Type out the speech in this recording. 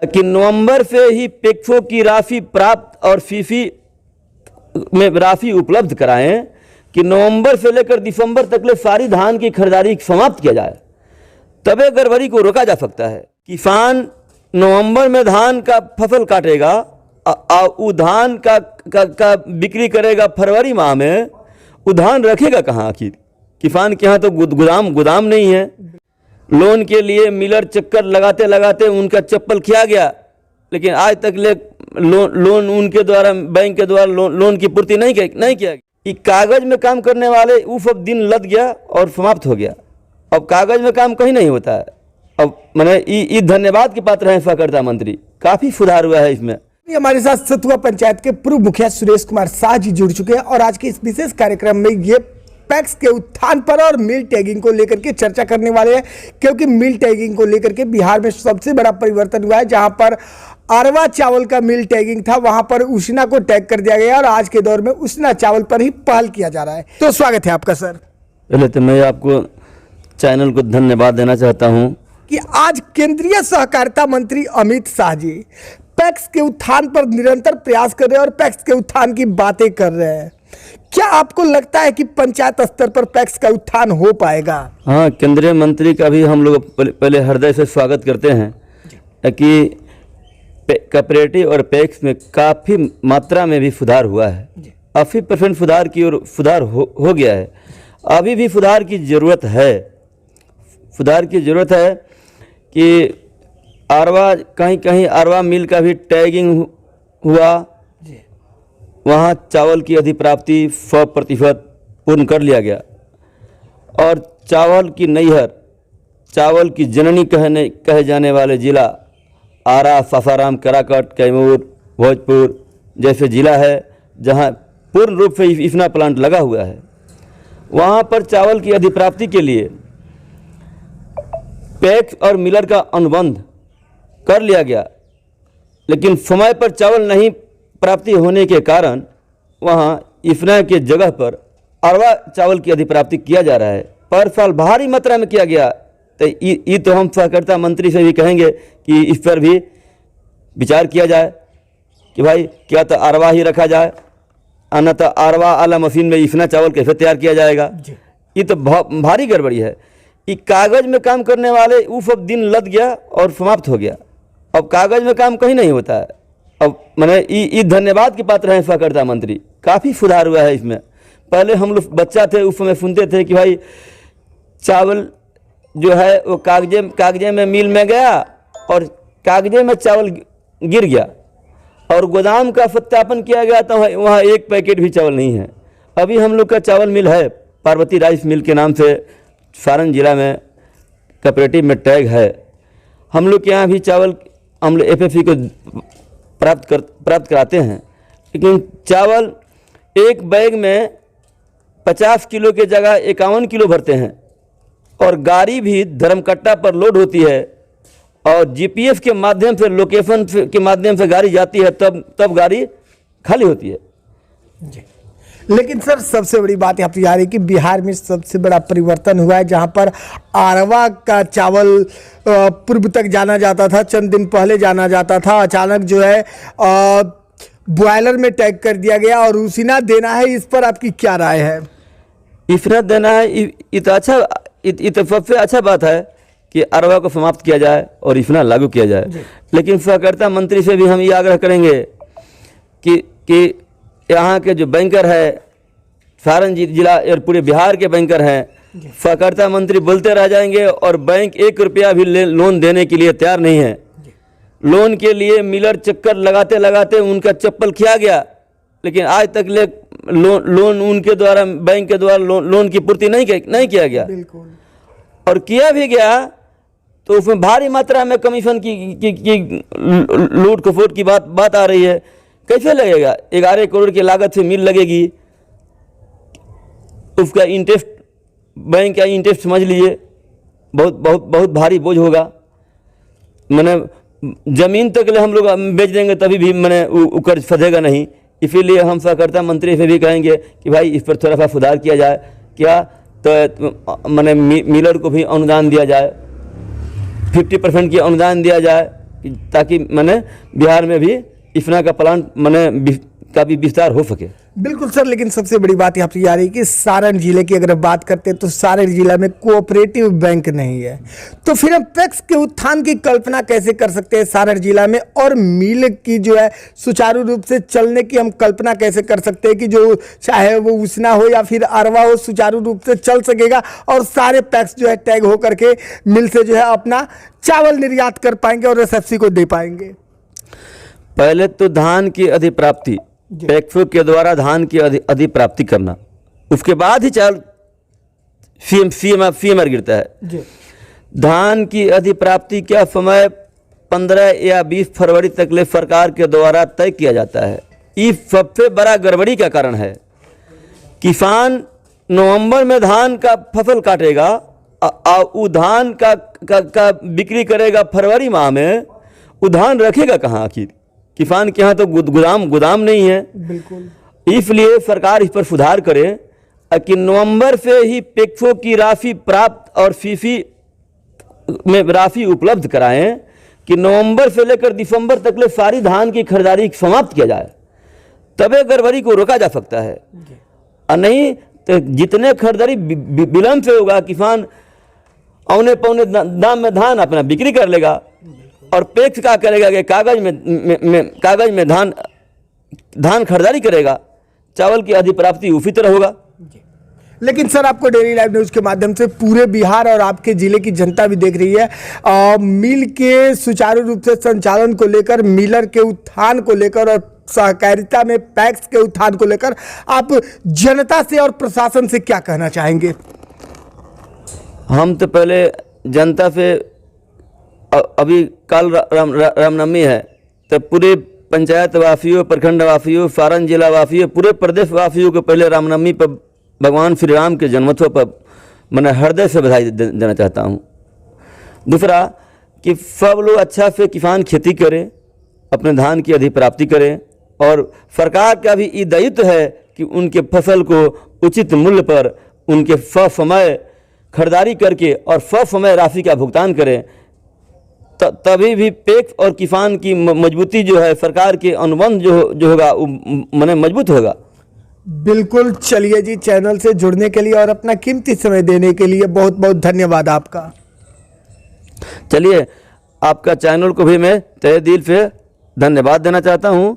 कि नवंबर से ही पेक्फो की राशि प्राप्त और फीफी में राशि उपलब्ध कराएं कि नवंबर से लेकर दिसंबर तक ले सारी धान की खरीदारी समाप्त किया जाए, तबे गड़बड़ी को रोका जा सकता है। किसान नवंबर में धान का फसल काटेगा और वो धान का बिक्री करेगा फरवरी माह में, वो धान रखेगा कहाँ? आखिर किसान के यहाँ तो गोदाम नहीं है। लोन के लिए मिलर चक्कर लगाते लगाते उनका चप्पल खिया गया, लेकिन आज तक ले लोन उनके द्वारा, बैंक के द्वारा लोन की पूर्ति नहीं किया गया। कागज में काम करने वाले वो सब दिन लद गया और समाप्त हो गया। अब कागज में काम कहीं नहीं होता है। अब मैंने ये धन्यवाद के पात्र हैं सहकारिता मंत्री, काफी सुधार हुआ है इसमें। हमारे साथ सतुआ पंचायत के पूर्व मुखिया सुरेश कुमार शाह जी जुड़ चुके हैं और आज के इस विशेष कार्यक्रम में ये पैक्स के उत्थान पर और मिल टैगिंग को लेकर के चर्चा करने वाले हैं, क्योंकि मिल टैगिंग को लेकर के बिहार में सबसे बड़ा परिवर्तन हुआ है। जहां पर अरवा चावल का मिल टैगिंग था, वहां पर उष्णा को टैग कर दिया गया और आज के दौर में उष्णा चावल पर ही पहल किया जा रहा है। तो स्वागत है आपका सर। पहले तो मैं आपको चैनल को धन्यवाद देना चाहता हूं कि आज केंद्रीय सहकारिता मंत्री अमित शाह जी पैक्स के उत्थान पर निरंतर प्रयास कर रहे हैं और पैक्स के उत्थान की बातें कर रहे हैं। क्या आपको लगता है कि पंचायत स्तर पर पैक्स का उत्थान हो पाएगा? हाँ, केंद्रीय मंत्री का भी हम लोग पहले हृदय से स्वागत करते हैं कि कोऑपरेटिव और पैक्स में काफ़ी मात्रा में भी सुधार हुआ है। 80% सुधार की ओर सुधार हो गया है। अभी भी सुधार की ज़रूरत है। सुधार की ज़रूरत है कि अरवा, कहीं कहीं अरवा मिल का भी टैगिंग हुआ, वहाँ चावल की अधिप्राप्ति 100% पूर्ण कर लिया गया और चावल की नैहर, चावल की जननी कहे जाने वाले जिला आरा, सासाराम, कराकट, कैमूर, भोजपुर जैसे जिला है जहाँ पूर्ण रूप से इफना प्लांट लगा हुआ है, वहाँ पर चावल की अधिप्राप्ति के लिए पैक्स और मिलर का अनुबंध कर लिया गया, लेकिन समय पर चावल नहीं प्राप्ति होने के कारण वहाँ इफना के जगह पर अरवा चावल की अधिप्राप्ति किया जा रहा है। पर साल भारी मात्रा में किया गया। तो ये तो हम सहकारिता मंत्री से भी कहेंगे कि इस पर भी विचार किया जाए कि भाई क्या तो अरवा ही रखा जाए, न तो अरवा आला मशीन में इफना चावल कैसे तैयार किया जाएगा। ये तो भारी गड़बड़ी है। ये कागज में काम करने वाले वो सब दिन लद गया और समाप्त हो गया। अब कागज में काम कहीं नहीं होता है। अब मैंने ये धन्यवाद के पात्र हैं सहकारिता मंत्री, काफ़ी सुधार हुआ है इसमें। पहले हम लोग बच्चा थे उस समय सुनते थे कि भाई चावल जो है वो कागजे में मिल में गया और कागजे में चावल गिर गया और गोदाम का सत्यापन किया गया तो वहाँ एक पैकेट भी चावल नहीं है। अभी हम लोग का चावल मिल है, पार्वती राइस मिल के नाम से सारण जिला में कोऑपरेटिव में टैग है। हम लोग के यहाँ भी चावल हम लोग FFC को प्राप्त कराते हैं, लेकिन चावल एक बैग में 50 किलो के जगह 51 किलो भरते हैं और गाड़ी भी धर्मकट्टा पर लोड होती है और GPS के माध्यम से, लोकेशन के माध्यम से गाड़ी जाती है, तब गाड़ी खाली होती है जी। लेकिन सर सबसे बड़ी बात यहाँ पे आ रही है कि बिहार में सबसे बड़ा परिवर्तन हुआ है, जहाँ पर अरवा का चावल पूर्व तक जाना जाता था, चंद दिन पहले जाना जाता था, अचानक जो है बॉयलर में टैग कर दिया गया और उसीना देना है। इस पर आपकी क्या राय है? इफना देना है, ये तो अच्छा, ये तो सबसे अच्छा बात है कि अरवा को समाप्त किया जाए और इफना लागू किया जाए। लेकिन सहकारिता मंत्री से भी हम ये आग्रह करेंगे कि यहाँ के जो बैंकर है, सारण जिला और पूरे बिहार के बैंकर हैं, सहकारिता मंत्री बोलते रह जाएंगे और बैंक 1 रुपया भी लोन देने के लिए तैयार नहीं है। लोन के लिए मिलर चक्कर लगाते लगाते उनका चप्पल खिया गया, लेकिन आज तक ले लोन उनके द्वारा, बैंक के द्वारा लोन की पूर्ति नहीं किया गया। बिल्कुल। और किया भी गया तो उसमें भारी मात्रा में कमीशन की लूट खसोट की बात आ रही है। कैसे लगेगा? 11 करोड़ की लागत से मिल लगेगी, उसका इंटरेस्ट, बैंक का इंटरेस्ट समझ लीजिए, बहुत भारी बोझ होगा। मैंने ज़मीन तक ले हम लोग बेच देंगे तभी भी मैंने वो कर्ज फंसेगा नहीं। इसीलिए हम सहकारिता मंत्री से भी कहेंगे कि भाई इस पर थोड़ा सा सुधार किया जाए। क्या तो मैंने मिलर को भी अनुदान दिया जाए, 50% की अनुदान दिया जाए ताकि मैंने बिहार में भी इफना का प्लांट मैंने का भी विस्तार हो सके। बिल्कुल सर, लेकिन सबसे बड़ी बात यहाँ पे आ रही है कि सारण जिले की अगर बात करते हैं तो सारण जिला में कोऑपरेटिव बैंक नहीं है, तो फिर हम पैक्स के उत्थान की कल्पना कैसे कर सकते हैं सारण जिला में, और मिल की जो है सुचारू रूप से चलने की हम कल्पना कैसे कर सकते हैं कि जो चाहे वो उसना हो या फिर अरवा हो सुचारू रूप से चल सकेगा और सारे पैक्स जो है टैग हो करके मिल से जो है अपना चावल निर्यात कर पाएंगे और एसएफसी को दे पाएंगे। पहले तो धान की अधिप्राप्ति, पैक्सों के द्वारा धान की अधिप्राप्ति करना, उसके बाद ही चावल फीमर गिरता है जी। धान की अधिप्राप्ति का समय 15 या 20 फरवरी तक ले सरकार के द्वारा तय किया जाता है। ये सबसे बड़ा गड़बड़ी का कारण है। किसान नवंबर में धान का फसल काटेगा और वो धान का बिक्री करेगा फरवरी माह में, वो धान रखेगा कहाँ? आखिर किसान के यहाँ तो गोदाम नहीं है। बिल्कुल, इसलिए सरकार इस पर सुधार करे कि नवंबर से ही पैक्सों की राशि प्राप्त और फीसी में राशि उपलब्ध कराएं कि नवंबर से लेकर दिसंबर तक ले सारी धान की खरीदारी समाप्त किया जाए, तबे गड़बड़ी को रोका जा सकता है। और नहीं तो जितने खरीदारी विलंब से होगा, किसान औने पौने दाम में धान अपना बिक्री कर लेगा और पैक्स क्या करेगा कि कागज में धान खरीदारी करेगा, चावल की अधिप्राप्ति उसी तरह होगा। लेकिन सर आपको डेली लाइव न्यूज के माध्यम से पूरे बिहार और आपके जिले की जनता भी देख रही है, मिल के सुचारू रूप से संचालन को लेकर, मिलर के उत्थान को लेकर और सहकारिता में पैक्स के उत्थान को लेकर आप जनता से और प्रशासन से क्या कहना चाहेंगे? हम तो पहले जनता से, अभी कल रामनवमी है, तो पूरे पंचायत वासियों, प्रखंड वासियों, सारण जिला वासियों, पूरे प्रदेश वासियों को पहले रामनवमी पर भगवान श्री राम के जन्मोत्सव पर मैंने हृदय से बधाई देना चाहता हूँ। दूसरा कि सब लोग अच्छा से किसान खेती करें, अपने धान की अधिप्राप्ति करें, और सरकार का भी ये दायित्व है कि उनके फसल को उचित मूल्य पर उनके समय खरीदारी करके और समय राशि का भुगतान करें, तभी भी पैक्स और किसान की मजबूती जो है, सरकार के अनुबंध जो होगा वो माने मजबूत होगा। बिल्कुल, चलिए जी, चैनल से जुड़ने के लिए और अपना कीमती समय देने के लिए बहुत बहुत धन्यवाद आपका। चलिए, आपका चैनल को भी मैं तहे दिल से धन्यवाद देना चाहता हूँ।